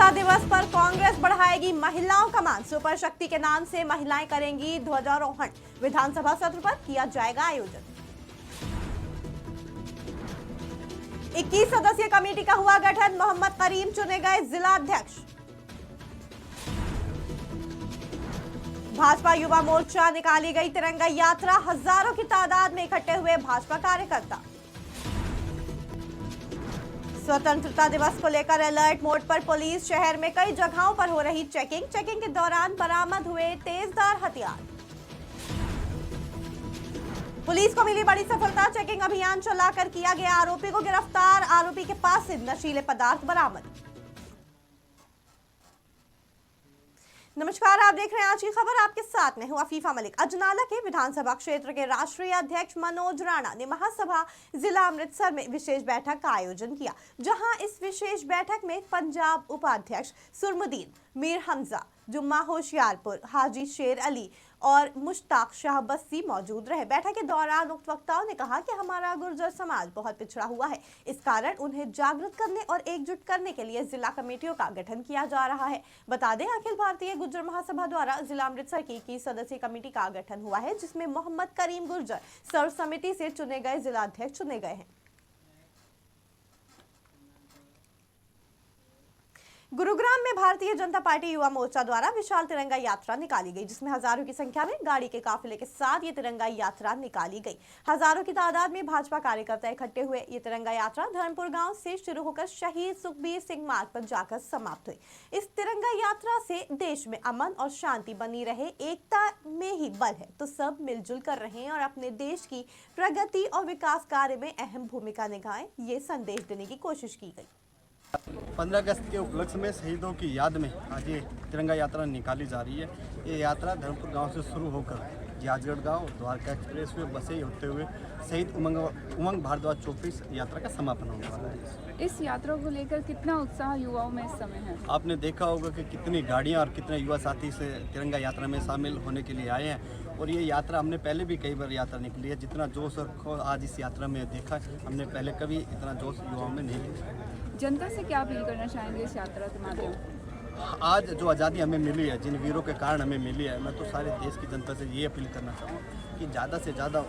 स्वतंत्रता दिवस पर कांग्रेस बढ़ाएगी महिलाओं का मान। सुपर शक्ति के नाम से महिलाएं करेंगी ध्वजारोहण। विधानसभा सत्र पर किया जाएगा आयोजन। 21 सदस्यीय कमेटी का हुआ गठन। मोहम्मद करीम चुने गए जिला अध्यक्ष। भाजपा युवा मोर्चा निकाली गई तिरंगा यात्रा। हजारों की तादाद में इकट्ठे हुए भाजपा कार्यकर्ता। स्वतंत्रता दिवस को लेकर अलर्ट मोड पर पुलिस। शहर में कई जगहों पर हो रही चेकिंग के दौरान बरामद हुए तेजधार हथियार। पुलिस को मिली बड़ी सफलता। चेकिंग अभियान चलाकर किया गया आरोपी को गिरफ्तार। आरोपी के पास से नशीले पदार्थ बरामद। नमस्कार, आप देख रहे हैं आज की खबर। आपके साथ में हूं अफीफा मलिक। अजनाला के विधानसभा क्षेत्र के राष्ट्रीय अध्यक्ष मनोज राणा ने महासभा जिला अमृतसर में विशेष बैठक का आयोजन किया, जहां इस विशेष बैठक में पंजाब उपाध्यक्ष सुरमुदीन, मीर हमजा, जुम्मा होशियारपुर, हाजी शेर अली और मुश्ताक शाह बस्सी मौजूद रहे। बैठक के दौरान उक्त वक्ताओं ने कहा कि हमारा गुर्जर समाज बहुत पिछड़ा हुआ है, इस कारण उन्हें जागृत करने और एकजुट करने के लिए जिला कमेटियों का गठन किया जा रहा है। बता दें, अखिल भारतीय गुर्जर महासभा द्वारा जिला अमृतसर की 21 सदस्यीय कमेटी का गठन हुआ है, जिसमें मोहम्मद करीम गुर्जर सर्वसम्मति से चुने गए जिला अध्यक्ष चुने गए हैं। गुरुग्राम में भारतीय जनता पार्टी युवा मोर्चा द्वारा विशाल तिरंगा यात्रा निकाली गई, जिसमें हजारों की संख्या में गाड़ी के काफिले के साथ ये तिरंगा यात्रा निकाली गई। हजारों की तादाद में भाजपा कार्यकर्ता इकट्ठे हुए। ये तिरंगा यात्रा धर्मपुर गांव से शुरू होकर शहीद सुखबीर सिंह मार्ग पर जाकर समाप्त हुई। इस तिरंगा यात्रा से देश में अमन और शांति बनी रहे, एकता में ही बल है, तो सब मिलजुल कर रहें और अपने देश की प्रगति और विकास कार्य में अहम भूमिका निभाएं, ये संदेश देने की कोशिश की गई। 15 अगस्त के उपलक्ष्य में शहीदों की याद में आज ये तिरंगा यात्रा निकाली जा रही है। ये यात्रा धर्मपुर गांव से शुरू होकर जाजगढ़ गांव, द्वारका एक्सप्रेस वे बसे होते हुए शहीद उमंग भारद्वाज चौक यात्रा का समापन होने वाला है। इस यात्रा को लेकर कितना उत्साह युवाओं में इस समय है? आपने देखा होगा कि कितनी गाड़ियां और कितने युवा साथी से तिरंगा यात्रा में शामिल होने के लिए आए हैं। और ये यात्रा हमने पहले भी कई बार यात्रा निकली है। जितना जोश और आज इस यात्रा में देखा, हमने पहले कभी इतना जोश युवाओं में नहीं देखा। जनता से क्या अपील करना चाहेंगे इस यात्रा के माध्यम? आज जो आज़ादी हमें मिली है, जिन वीरों के कारण हमें मिली है, मैं तो सारे देश की जनता से ये अपील करना चाहूँगा कि ज़्यादा से ज़्यादा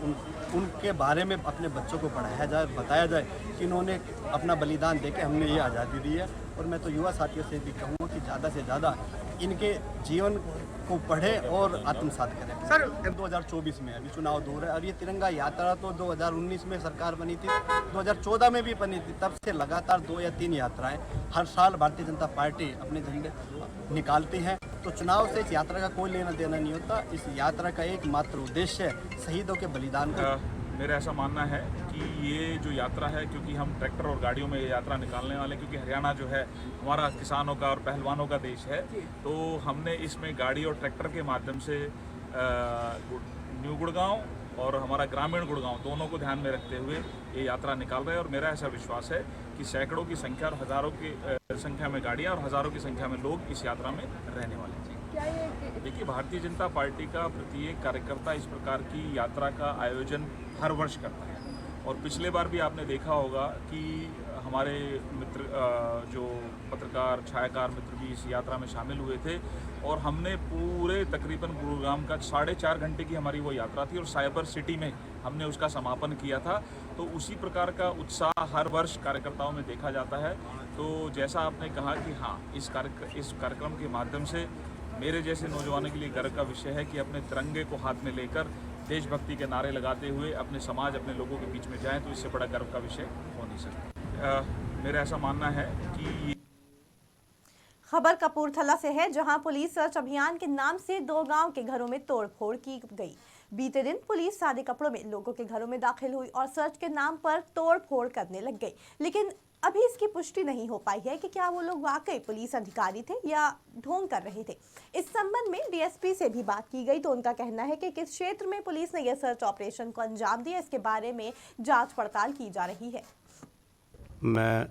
उनके बारे में अपने बच्चों को पढ़ाया जाए, बताया जाए कि इन्होंने अपना बलिदान देके हमने ये आज़ादी दी है। और मैं तो युवा साथियों से भी कहूँगा कि ज़्यादा से ज़्यादा इनके जीवन को पढ़े और आत्मसात करें। सर 2024 में अभी चुनाव दूर है और ये तिरंगा यात्रा तो 2019 में सरकार बनी थी, 2014 में भी बनी थी। तब से लगातार 2 या 3 यात्राएं हर साल भारतीय जनता पार्टी अपने झंडे निकालती है। तो चुनाव से इस यात्रा का कोई लेना देना नहीं होता। इस यात्रा का एकमात्र उद्देश्य है शहीदों के बलिदान का। मेरा ऐसा मानना है कि ये जो यात्रा है, क्योंकि हम ट्रैक्टर और गाड़ियों में ये यात्रा निकालने वाले, क्योंकि हरियाणा जो है हमारा किसानों का और पहलवानों का देश है, तो हमने इसमें गाड़ी और ट्रैक्टर के माध्यम से न्यू गुड़गांव और हमारा ग्रामीण गुड़गांव दोनों को ध्यान में रखते हुए ये यात्रा निकाल रहे हैं। और मेरा ऐसा विश्वास है कि सैकड़ों की संख्या और हज़ारों की संख्या में गाड़ियाँ और हज़ारों की संख्या में लोग इस यात्रा में रहने वाले हैं। देखिए, भारतीय जनता पार्टी का प्रत्येक कार्यकर्ता इस प्रकार की यात्रा का आयोजन हर वर्ष करता है। और पिछले बार भी आपने देखा होगा कि हमारे मित्र जो पत्रकार छायाकार मित्र भी इस यात्रा में शामिल हुए थे और हमने पूरे तकरीबन गुरुग्राम का 4.5 घंटे की हमारी वो यात्रा थी और साइबर सिटी में हमने उसका समापन किया था। तो उसी प्रकार का उत्साह हर वर्ष कार्यकर्ताओं में देखा जाता है। तो जैसा आपने कहा कि हाँ, इस कार्यक्रम के माध्यम से मेरे जैसे नौजवानों के लिए गर्व का विषय है कि अपने तिरंगे को हाथ में लेकर देशभक्ति के नारे लगाते हुए अपने समाज, अपने लोगों के बीच में जाएं, तो इससे बड़ा गर्व का विषय हो नहीं सकता। मेरा ऐसा मानना है कि खबर कपूरथला से है, जहां पुलिस सर्च अभियान के नाम से 2 गांव के घरों में तोड़फोड़ की गई। बीते दिन पुलिस सादे कपड़ों में लोगों के घरों में दाखिल हुई और सर्च के नाम पर तोड़फोड़ करने लग गई, लेकिन अभी इसकी पुष्टि नहीं हो पाई है कि क्या वो लोग वाकई पुलिस अधिकारी थे या ढोंग कर रहे थे। इस संबंध में डीएसपी से भी बात की गई, तो उनका कहना है कि किस क्षेत्र में पुलिस ने यह सर्च ऑपरेशन को अंजाम दिया, इसके बारे में जांच पड़ताल की जा रही है। मैं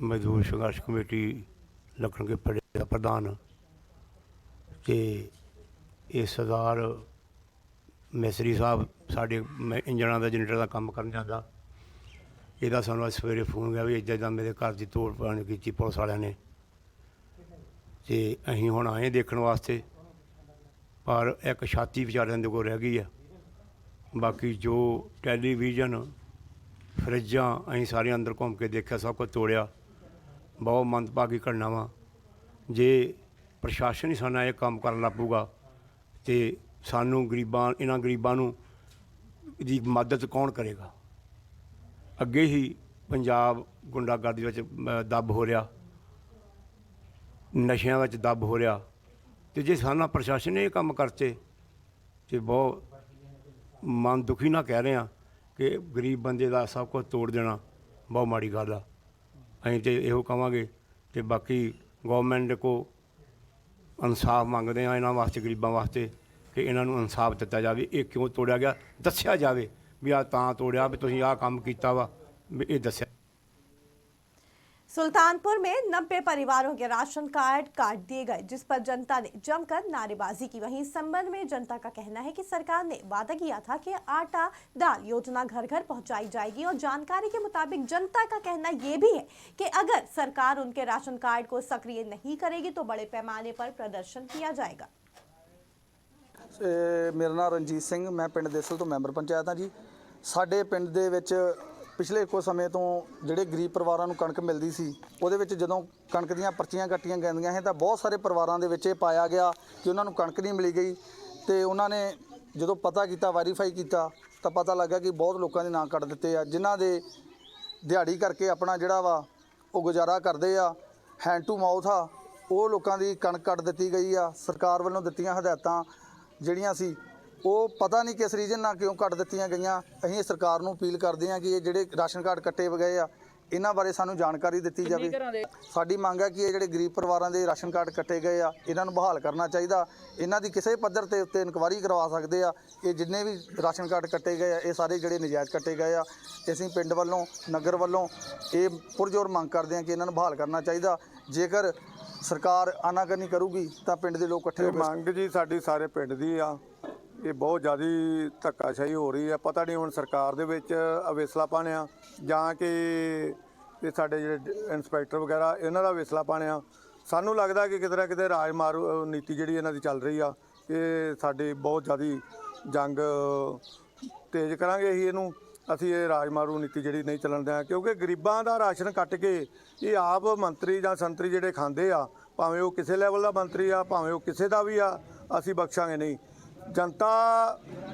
मजदूर संघर्ष कमेटी लखन के प्रधान ते ये सरदार मिस्त्री साहब साढ़े इंजन का जनरेटर का काम कर जाता। ਇਹਦਾ ਸਾਨੂੰ ਸਵੇਰੇ ਫੋਨ ਗਿਆ ਵੀ ਇੱਦਾਂ ਮੇरे घर की तोड़ भन्न की पुलिस वाले ने ਤੇ ਅਸੀਂ ਹੁਣ ਆਏ ਦੇਖਣ ਵਾਸਤੇ, ਪਰ ਇੱਕ ਛਾਤੀ ਵਿਚਾਰਿਆਂ ਦੇ ਕੋਲ ਰਹਿ ਗਈ ਆ। ਬਾਕੀ ਜੋ ਟੈਲੀਵਿਜ਼ਨ, ਫਰਿੱਜਾਂ ਅਸੀਂ ਸਾਰੇ ਅੰਦਰ ਘੁੰਮ ਕੇ ਦੇਖਿਆ, ਸਭ ਕੁਝ ਤੋੜਿਆ। ਬਹੁਤ ਮੰਦਭਾਗੀ ਘਟਨਾ ਵਾ। ਜੇ ਪ੍ਰਸ਼ਾਸਨ ਹੀ ਸਾਨੂੰ ਇਹ ਕੰਮ ਕਰਨ ਲੱਗ ਪਊਗਾ ਤੇ ਸਾਨੂੰ ਇਹਨਾਂ ਗਰੀਬਾਂ ਨੂੰ ਦੀ ਮਦਦ ਕੌਣ ਕਰੇਗਾ? ਅੱਗੇ ਹੀ ਪੰਜਾਬ ਗੁੰਡਾਗਰਦੀ ਵਿੱਚ ਦੱਬ ਹੋ ਰਿਹਾ, ਨਸ਼ਿਆਂ ਵਿੱਚ ਦੱਬ ਹੋ ਰਿਹਾ, ਤੇ ਜੇ ਸਾਡਾ ਪ੍ਰਸ਼ਾਸਨ ਨੇ ਇਹ ਕੰਮ ਕਰਤੇ ਤੇ ਬਹੁਤ ਮਨ ਦੁਖੀ ਨਾਲ ਕਹਿ ਰਹੇ ਹਾਂ ਕਿ ਗਰੀਬ ਬੰਦੇ ਦਾ ਸਭ ਕੁਝ ਤੋੜ ਦੇਣਾ ਬਹੁਤ ਮਾੜੀ ਗੱਲ ਆ। ਅਸੀਂ ਤਾਂ ਇਹੋ ਕਹਾਂਗੇ ਤੇ ਬਾਕੀ ਗੌਰਮੈਂਟ ਕੋ ਇਨਸਾਫ ਮੰਗਦੇ ਹਾਂ ਇਹਨਾਂ ਵਾਸਤੇ, ਗਰੀਬਾਂ ਵਾਸਤੇ, ਕਿ ਇਹਨਾਂ ਨੂੰ ਇਨਸਾਫ ਦਿੱਤਾ ਜਾਵੇ। ਇਹ ਕਿਉਂ ਤੋੜਿਆ ਗਿਆ ਦੱਸਿਆ ਜਾਵੇ, ਵੀ ਆਹ ਤਾਂ ਤੋੜਿਆ ਵੀ ਤੁਸੀਂ ਆਹ ਕੰਮ ਕੀਤਾ ਵਾ, ਵੀ ਇਹ ਦੱਸਿਆ। सुल्तानपुर में 90 परिवारों के राशन कार्ड काट दिए गए, जिस पर जनता ने जमकर नारेबाजी की। वहीं इस संबंध में जनता का कहना है कि सरकार ने वादा किया था कि आटा दाल योजना घर घर पहुंचाई जाएगी, और जानकारी के मुताबिक जनता का कहना ये भी है कि अगर सरकार उनके राशन कार्ड को सक्रिय नहीं करेगी तो बड़े पैमाने पर प्रदर्शन किया जाएगा। मेरा नाम रणजीत सिंह, मैं पिंड देसल तो मैंबर पंचायत हाँ जी। साडे पिंड दे विच पिछले कुछ समय तो ਜਿਹੜੇ ਗਰੀਬ ਪਰਿਵਾਰਾਂ ਨੂੰ ਕਣਕ ਮਿਲਦੀ ਸੀ, ਉਹਦੇ ਵਿੱਚ ਜਦੋਂ ਕਣਕ ਦੀਆਂ ਪਰਚੀਆਂ ਕੱਟੀਆਂ ਜਾਂਦੀਆਂ ਸੀ ਤਾਂ ਬਹੁਤ ਸਾਰੇ ਪਰਿਵਾਰਾਂ ਦੇ ਵਿੱਚ ਇਹ ਪਾਇਆ ਗਿਆ ਕਿ ਉਹਨਾਂ ਨੂੰ ਕਣਕ ਨਹੀਂ ਮਿਲੀ ਗਈ। ਤੇ ਉਹਨਾਂ ਨੇ ਜਦੋਂ ਪਤਾ ਕੀਤਾ, ਵੈਰੀਫਾਈ ਕੀਤਾ, ਤਾਂ ਪਤਾ ਲੱਗਾ ਕਿ ਬਹੁਤ ਲੋਕਾਂ ਦੇ ਨਾਂ ਕੱਟ ਦਿੱਤੇ ਆ, ਜਿਨ੍ਹਾਂ ਦੇ ਦਿਹਾੜੀ ਕਰਕੇ ਆਪਣਾ ਜਿਹੜਾ ਵਾ ਉਹ ਗੁਜ਼ਾਰਾ ਕਰਦੇ ਆ, ਹੈਂਡ ਟੂ ਮਾਊਥ ਆ, ਉਹ ਲੋਕਾਂ ਦੀ ਕਣਕ ਕੱਟ ਦਿੱਤੀ ਗਈ ਆ। ਸਰਕਾਰ ਵੱਲੋਂ ਦਿੱਤੀਆਂ ਹਦਾਇਤਾਂ ਜਿਹੜੀਆਂ ਸੀ ਉਹ ਪਤਾ ਨਹੀਂ ਕਿਸ ਰੀਜਨ ਨਾਲ ਕਿਉਂ ਕੱਟ ਦਿੱਤੀਆਂ ਗਈਆਂ। ਅਸੀਂ ਸਰਕਾਰ ਨੂੰ ਅਪੀਲ ਕਰਦੇ ਹਾਂ ਕਿ ਇਹ ਜਿਹੜੇ ਰਾਸ਼ਨ ਕਾਰਡ ਕੱਟੇ ਗਏ ਆ ਇਹਨਾਂ ਬਾਰੇ ਸਾਨੂੰ ਜਾਣਕਾਰੀ ਦਿੱਤੀ ਜਾਵੇ। ਸਾਡੀ ਮੰਗ ਹੈ ਕਿ ਇਹ ਜਿਹੜੇ ਗਰੀਬ ਪਰਿਵਾਰਾਂ ਦੇ ਰਾਸ਼ਨ ਕਾਰਡ ਕੱਟੇ ਗਏ ਆ ਇਹਨਾਂ ਨੂੰ ਬਹਾਲ ਕਰਨਾ ਚਾਹੀਦਾ। ਇਹਨਾਂ ਦੀ ਕਿਸੇ ਪੱਧਰ ਤੇ ਉੱਤੇ ਇਨਕੁਆਇਰੀ ਕਰਵਾ ਸਕਦੇ ਆ। ਇਹ ਜਿੰਨੇ ਵੀ ਰਾਸ਼ਨ ਕਾਰਡ ਕੱਟੇ ਗਏ ਆ ਇਹ ਸਾਰੇ ਜਿਹੜੇ ਨਜਾਇਜ਼ ਕੱਟੇ ਗਏ ਆ। ਅਸੀਂ ਪਿੰਡ ਵੱਲੋਂ, ਨਗਰ ਵੱਲੋਂ ਇਹ ਪੁਰਜ਼ੋਰ ਮੰਗ ਕਰਦੇ ਹਾਂ ਕਿ ਇਹਨਾਂ ਨੂੰ ਬਹਾਲ ਕਰਨਾ ਚਾਹੀਦਾ। ਜੇਕਰ ਸਰਕਾਰ ਆਨਾਕਾਨੀ ਕਰੂਗੀ ਤਾਂ ਪਿੰਡ ਦੇ ਲੋਕ ਇਕੱਠੇ ਮੰਗ ਜੀ ਸਾਡੀ ਸਾਰੇ ਪਿੰਡ ਦੀ ਆ। ਇਹ ਬਹੁਤ ਜ਼ਿਆਦਾ ਧੱਕਾਸ਼ਾਹੀ ਹੋ ਰਹੀ ਹੈ। ਪਤਾ ਨਹੀਂ ਹੁਣ ਸਰਕਾਰ ਦੇ ਵਿੱਚ ਅਵੇਸਲਾਪਣ ਆ ਜਾਂ ਕਿ ਇਹ ਸਾਡੇ ਜਿਹੜੇ ਇੰਸਪੈਕਟਰ ਵਗੈਰਾ ਇਹਨਾਂ ਦਾ ਅਵੇਸਲਾਪਣ ਆ। ਸਾਨੂੰ ਲੱਗਦਾ ਕਿ ਕਿਤੇ ਨਾ ਕਿਤੇ ਰਾਜ ਮਾਰੂ ਨੀਤੀ ਜਿਹੜੀ ਇਹਨਾਂ ਦੀ ਚੱਲ ਰਹੀ ਆ, ਇਹ ਸਾਡੀ ਬਹੁਤ ਜ਼ਿਆਦਾ ਜੰਗ ਤੇਜ਼ ਕਰਾਂਗੇ ਅਸੀਂ ਇਹ ਰਾਜ ਮਾਰੂ ਨੀਤੀ ਜਿਹੜੀ ਨਹੀਂ ਚੱਲਣ ਦਿਆਂ, ਕਿਉਂਕਿ ਗਰੀਬਾਂ ਦਾ ਰਾਸ਼ਨ ਕੱਟ ਕੇ ਇਹ ਆਪ ਮੰਤਰੀ ਜਾਂ ਸੰਤਰੀ ਜਿਹੜੇ ਖਾਂਦੇ ਆ, ਭਾਵੇਂ ਉਹ ਕਿਸੇ ਲੈਵਲ ਦਾ ਮੰਤਰੀ ਆ, ਭਾਵੇਂ ਉਹ ਕਿਸੇ ਦਾ ਵੀ ਆ, ਅਸੀਂ ਬਖਸ਼ਾਂਗੇ ਨਹੀਂ। ਜਨਤਾ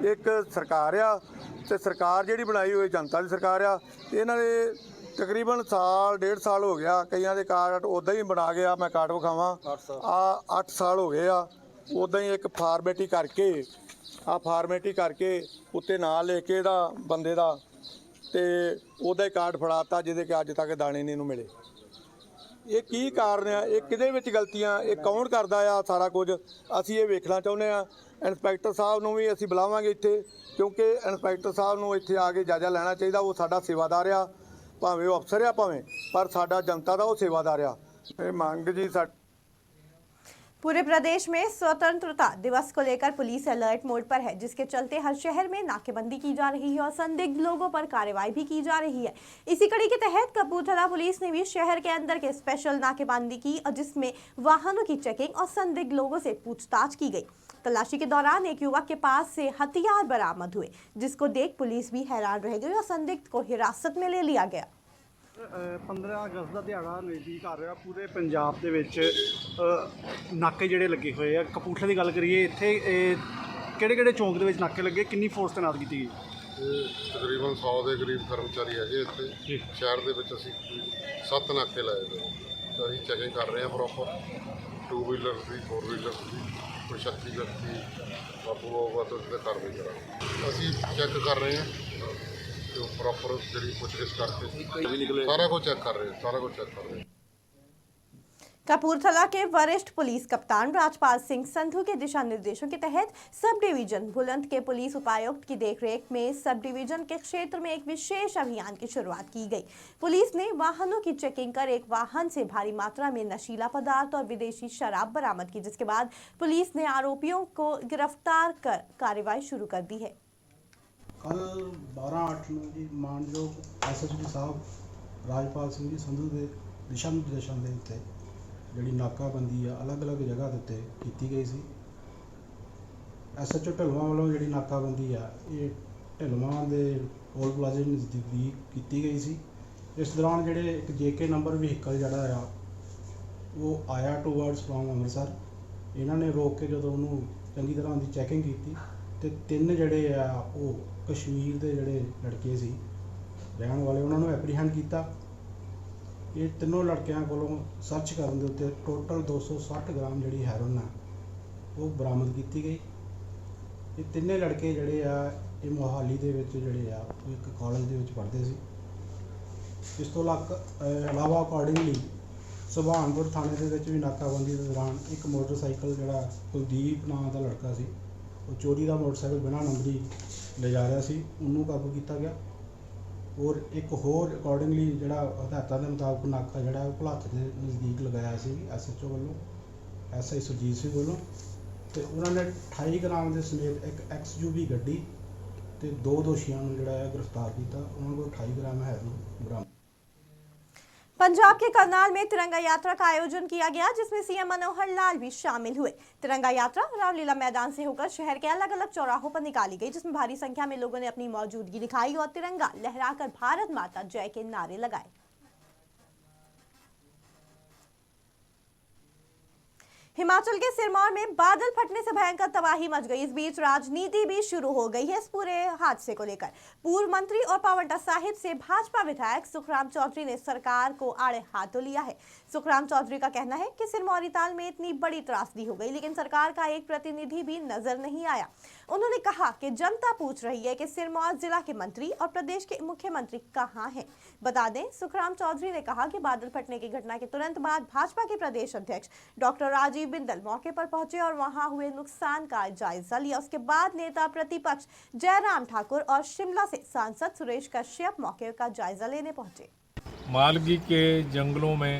ਇੱਕ ਸਰਕਾਰ ਆ ਤੇ ਸਰਕਾਰ ਜਿਹੜੀ ਬਣਾਈ ਹੋਈ ਜਨਤਾ ਦੀ ਸਰਕਾਰ ਆ। ਇਹਨਾਂ ਦੇ ਤਕਰੀਬਨ ਸਾਲ 1.5 ਸਾਲ ਹੋ ਗਿਆ, ਕਈਆਂ ਦੇ ਕਾਰਡ ਉੱਦਾਂ ਹੀ ਬਣਾ ਗਿਆ। ਮੈਂ ਕਾਰਡ ਵਿਖਾਵਾਂ, 8 ਸਾਲ ਹੋ ਗਏ ਆ ਉੱਦਾਂ ਹੀ ਇੱਕ ਫਾਰਮੈਲਿਟੀ ਕਰਕੇ ਉੱਤੇ ਨਾਂ ਲੈ ਕੇ ਇਹਦਾ ਬੰਦੇ ਦਾ ਤੇ ਉਹਦਾ ਹੀ ਕਾਰਡ ਫੜਾਤਾ, ਜਿਹਦੇ ਕਿ ਅੱਜ ਤੱਕ ਦਾਣੇ ਨਹੀਂ ਇਹਨੂੰ ਮਿਲੇ। ਇਹ ਕੀ ਕਾਰਨ ਆ? ਇਹ ਕਿਹਦੇ ਵਿੱਚ ਗਲਤੀਆਂ, ਇਹ ਕੌਣ ਕਰਦਾ ਆ ਸਾਰਾ ਕੁਝ? ਅਸੀਂ ਇਹ ਵੇਖਣਾ ਚਾਹੁੰਦੇ ਆ। ਇੰਸਪੈਕਟਰ ਸਾਹਿਬ ਨੂੰ ਵੀ ਅਸੀਂ ਬੁਲਾਵਾਂਗੇ ਇੱਥੇ, ਕਿਉਂਕਿ ਇੰਸਪੈਕਟਰ ਸਾਹਿਬ ਨੂੰ ਇੱਥੇ ਆ ਕੇ ਜਾਇਜ਼ਾ ਲੈਣਾ ਚਾਹੀਦਾ। ਉਹ ਸਾਡਾ ਸੇਵਾਦਾਰ ਆ, ਭਾਵੇਂ ਉਹ ਅਫਸਰ ਆ ਪਰ ਸਾਡਾ ਜਨਤਾ ਦਾ ਉਹ ਸੇਵਾਦਾਰ ਆ। ਇਹ ਮੰਗ ਜੀ पूरे प्रदेश में स्वतंत्रता दिवस को लेकर पुलिस अलर्ट मोड पर है, जिसके चलते हर शहर में नाकेबंदी की जा रही है और संदिग्ध लोगों पर कार्रवाई भी की जा रही है। इसी कड़ी के तहत कपूरथला पुलिस ने भी शहर के अंदर के स्पेशल नाकेबंदी की, और जिसमें वाहनों की चेकिंग और संदिग्ध लोगों से पूछताछ की गई। तलाशी के दौरान एक युवक के पास से हथियार बरामद हुए, जिसको देख पुलिस भी हैरान रह गई और संदिग्ध को हिरासत में ले लिया गया। 15 ਅਗਸਤ ਦਾ ਦਿਹਾੜਾ ਨਜ਼ਦੀਕ ਆ ਰਿਹਾ। ਪੂਰੇ ਪੰਜਾਬ ਦੇ ਵਿੱਚ ਨਾਕੇ ਜਿਹੜੇ ਲੱਗੇ ਹੋਏ ਆ। ਕਪੂਰਥਲੇ ਦੀ ਗੱਲ ਕਰੀਏ, ਇੱਥੇ ਕਿਹੜੇ ਚੌਂਕ ਦੇ ਵਿੱਚ ਨਾਕੇ ਲੱਗੇ, ਕਿੰਨੀ ਫੋਰਸ ਤੈਨਾਤ ਕੀਤੀ ਗਈ? ਤਕਰੀਬਨ 100 ਦੇ ਕਰੀਬ ਕਰਮਚਾਰੀ ਹੈਗੇ ਇੱਥੇ ਸ਼ਹਿਰ ਦੇ ਵਿੱਚ। ਅਸੀਂ 7 ਨਾਕੇ ਲਾਏ ਨੇ, ਤਾਂ ਅਸੀਂ ਚੈਕਿੰਗ ਕਰ ਰਹੇ ਹਾਂ ਪ੍ਰੋਪਰ। 2 ਵੀਲਰ ਦੀ, 4 ਵੀਲਰ ਦੀ, ਕੋਈ ਸ਼ੱਕੀ ਵਿਅਕਤੀ ਬਾਪੂ ਹੋਊਗਾ ਤਾਂ ਉਹਦੇ ਕਾਰਵਾਈ ਕਰਾਂਗੇ। ਅਸੀਂ ਚੈੱਕ ਕਰ ਰਹੇ ਹਾਂ प्रॉपर जी पुछगिछ करके सारा कुछ चेक कर रहे हैं। कपूरथला के वरिष्ठ पुलिस कप्तान राजपाल सिंह संधू के दिशा निर्देशों के तहत सब डिवीजन बुलंद के पुलिस उपायुक्त की देखरेख में सब डिवीजन के क्षेत्र में एक विशेष अभियान की शुरुआत की गई। पुलिस ने वाहनों की चेकिंग कर एक वाहन से भारी मात्रा में नशीला पदार्थ और विदेशी शराब बरामद की, जिसके बाद पुलिस ने आरोपियों को गिरफ्तार कर कार्रवाई शुरू कर दी है। कल 12/8 ਨੂੰ ਜੀ ਮਾਨਯੋਗ SSP ਸਾਹਿਬ ਰਾਜਪਾਲ ਸਿੰਘ ਜੀ ਸੰਧੂ ਦੇ ਦਿਸ਼ਾ ਨਿਰਦੇਸ਼ਾਂ ਦੇ ਉੱਤੇ ਜਿਹੜੀ ਨਾਕਾਬੰਦੀ ਆ ਅਲੱਗ-ਅਲੱਗ ਜਗ੍ਹਾ ਦੇ ਉੱਤੇ ਕੀਤੀ ਗਈ ਸੀ। SHO ਢਿਲਵਾਂ ਵੱਲੋਂ ਜਿਹੜੀ ਨਾਕਾਬੰਦੀ ਆ ਇਹ ਢਿਲਵਾਂ ਦੇ ਟੋਲ ਪਲਾਜ਼ੇ ਨਜ਼ਦੀਕ ਕੀਤੀ ਗਈ ਸੀ। ਇਸ ਦੌਰਾਨ ਜਿਹੜੇ ਇੱਕ JK ਨੰਬਰ ਵਹੀਕਲ ਜਿਹੜਾ ਆ ਉਹ ਆਇਆ ਟੂਵਰਡਸ ਫਰੋਮ ਅੰਮ੍ਰਿਤਸਰ, ਇਹਨਾਂ ਨੇ ਰੋਕ ਕੇ ਜਦੋਂ ਉਹਨੂੰ ਚੰਗੀ ਤਰ੍ਹਾਂ ਉਹਦੀ ਚੈਕਿੰਗ ਕੀਤੀ ਤੇ 3 ਜਿਹੜੇ ਆ ਉਹ ਕਸ਼ਮੀਰ ਦੇ ਜਿਹੜੇ ਲੜਕੇ ਸੀ ਰਹਿਣ ਵਾਲੇ, ਉਹਨਾਂ ਨੂੰ ਐਪਰੀਹੈਂਡ ਕੀਤਾ। ਇਹ ਤਿੰਨੋਂ ਲੜਕਿਆਂ ਕੋਲੋਂ ਸਰਚ ਕਰਨ ਦੇ ਉੱਤੇ ਟੋਟਲ 260 ਗ੍ਰਾਮ ਜਿਹੜੀ ਹੈਰੋਇਨ ਆ ਉਹ ਬਰਾਮਦ ਕੀਤੀ ਗਈ। ਇਹ ਤਿੰਨੇ ਲੜਕੇ ਜਿਹੜੇ ਆ ਇਹ ਮੋਹਾਲੀ ਦੇ ਵਿੱਚ ਜਿਹੜੇ ਆ ਉਹ ਇੱਕ ਕਾਲਜ ਦੇ ਵਿੱਚ ਪੜ੍ਹਦੇ ਸੀ। ਇਸ ਤੋਂ ਇਲਾਵਾ ਅਕੋਰਡਿੰਗਲੀ ਸੁਭਾਨਪੁਰ ਥਾਣੇ ਦੇ ਵਿੱਚ ਵੀ ਨਾਕਾਬੰਦੀ ਦੇ ਦੌਰਾਨ ਇੱਕ ਮੋਟਰਸਾਈਕਲ ਜਿਹੜਾ ਕੁਲਦੀਪ ਨਾਂ ਦਾ ਲੜਕਾ ਸੀ, ਉਹ ਚੋਰੀ ਦਾ ਮੋਟਰਸਾਈਕਲ ਬਿਨਾਂ ਨੰਬਰੀ ਲਿਜਾ ਰਿਹਾ ਸੀ, ਉਹਨੂੰ ਕਾਬੂ ਕੀਤਾ ਗਿਆ। ਔਰ ਇੱਕ ਹੋਰ ਅਕੋਰਡਿੰਗਲੀ ਜਿਹੜਾ ਹਦਾਇਤਾਂ ਦੇ ਮੁਤਾਬਕ ਨਾਕਾ ਜਿਹੜਾ ਉਹ ਭੁਲੱਥ ਦੇ ਨਜ਼ਦੀਕ ਲਗਾਇਆ ਸੀ SHO ਵੱਲੋਂ, SI ਸੁਰਜੀਤ ਸਿੰਘ ਵੱਲੋਂ, ਤੇ ਉਹਨਾਂ ਨੇ 28 ਗ੍ਰਾਮ ਦੇ ਸਮੇਤ ਇੱਕ XUV ਗੱਡੀ ਤੇ 2 ਦੋਸ਼ੀਆਂ ਨੂੰ ਜਿਹੜਾ ਹੈ गिरफ्तार किया। उन्होंने को 28 ग्राम हेरोइन बरामद। पंजाब के करनाल में तिरंगा यात्रा का आयोजन किया गया, जिसमें CM मनोहर लाल भी शामिल हुए। तिरंगा यात्रा रामलीला मैदान से होकर शहर के अलग अलग चौराहों पर निकाली गई, जिसमें भारी संख्या में लोगों ने अपनी मौजूदगी दिखाई और तिरंगा लहराकर भारत माता जय के नारे लगाए। हिमाचल के सिरमौर में बादल फटने से भयंकर तबाही मच गई। इस बीच राजनीति भी शुरू हो गई है इस पूरे हादसे को लेकर। पूर्व मंत्री और पावंटा साहिब से भाजपा विधायक सुखराम चौधरी ने सरकार को आड़े हाथों लिया है। सुखराम चौधरी का कहना है कि सिरमौरी ताल में इतनी बड़ी त्रासदी हो गई, लेकिन सरकार का एक प्रतिनिधि भी नजर नहीं आया। उन्होंने कहा कि जनता पूछ रही है कि सिरमौर जिला के मंत्री और प्रदेश के मुख्यमंत्री कहां हैं। बता दें, सुखराम चौधरी ने कहा कि बादल फटने की घटना के तुरंत बाद भाजपा के प्रदेश अध्यक्ष डॉक्टर राजीव बिंदल मौके पर पहुंचे और वहां हुए नुकसान का जायजा लिया। उसके बाद नेता प्रतिपक्ष जयराम ठाकुर और शिमला से सांसद सुरेश कश्यप मौके का जायजा लेने पहुंचे। मालगी के जंगलों में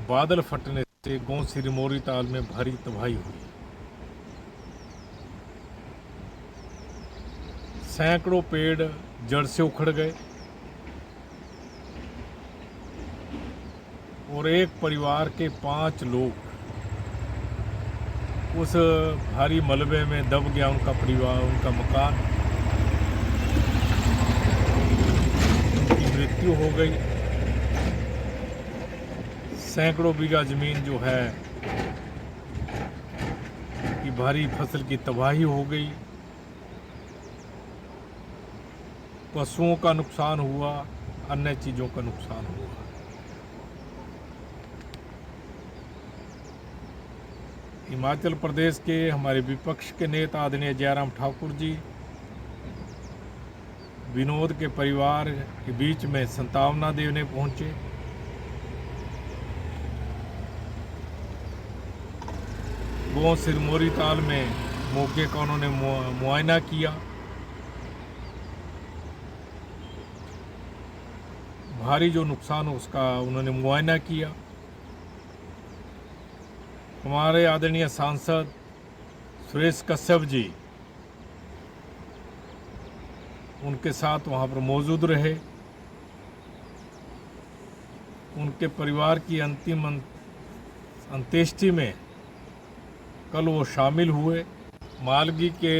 बादल फटने से गांव सिरमौरी ताल में भारी तबाही हुई। सैकड़ों पेड़ जड़ से उखड़ गए और एक परिवार के 5 लोग उस भारी मलबे में दब गया। उनका परिवार, उनका मकान, उनकी मृत्यु हो गई। सैकड़ों बीघा जमीन जो है कि भारी फसल की तबाही हो गई। पशुओं का नुकसान हुआ, अन्य चीज़ों का नुकसान हुआ। हिमाचल प्रदेश के हमारे विपक्ष के नेता आदरणीय जयराम ठाकुर जी विनोद के परिवार के बीच में संतावना देने पहुंचे। गांव सिरमौरी ताल में मौके का उन्होंने मुआयना किया। भारी जो नुकसान हो उसका उन्होंने मुआयना किया। हमारे आदरणीय सांसद सुरेश कश्यप जी उनके साथ वहाँ पर मौजूद रहे। उनके परिवार की अंतिम अंत्येष्टि में कल वो शामिल हुए। मालगी के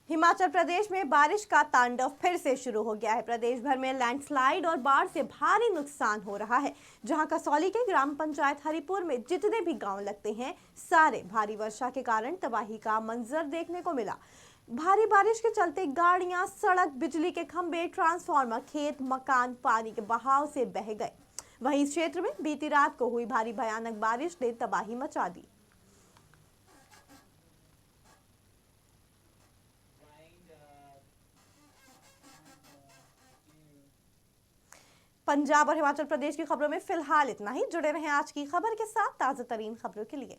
हिमाचल प्रदेश में बारिश का तांडव फिर से शुरू हो गया है। प्रदेश भर में लैंडस्लाइड और बाढ़ से भारी नुकसान हो रहा है। जहां कसौली के ग्राम पंचायत हरिपुर में जितने भी गांव लगते हैं, सारे भारी वर्षा के कारण तबाही का मंजर देखने को मिला। भारी बारिश के चलते गाड़ियां, सड़क, बिजली के खंभे, ट्रांसफार्मर, खेत, मकान पानी के बहाव से बह गए। वहीं इस क्षेत्र में बीती रात को हुई भारी भयानक बारिश ने तबाही मचा दी। पंजाब और हिमाचल प्रदेश की खबरों में फिलहाल इतना ही। जुड़े रहें आज की खबर के साथ ताज़ा तरीन खबरों के लिए।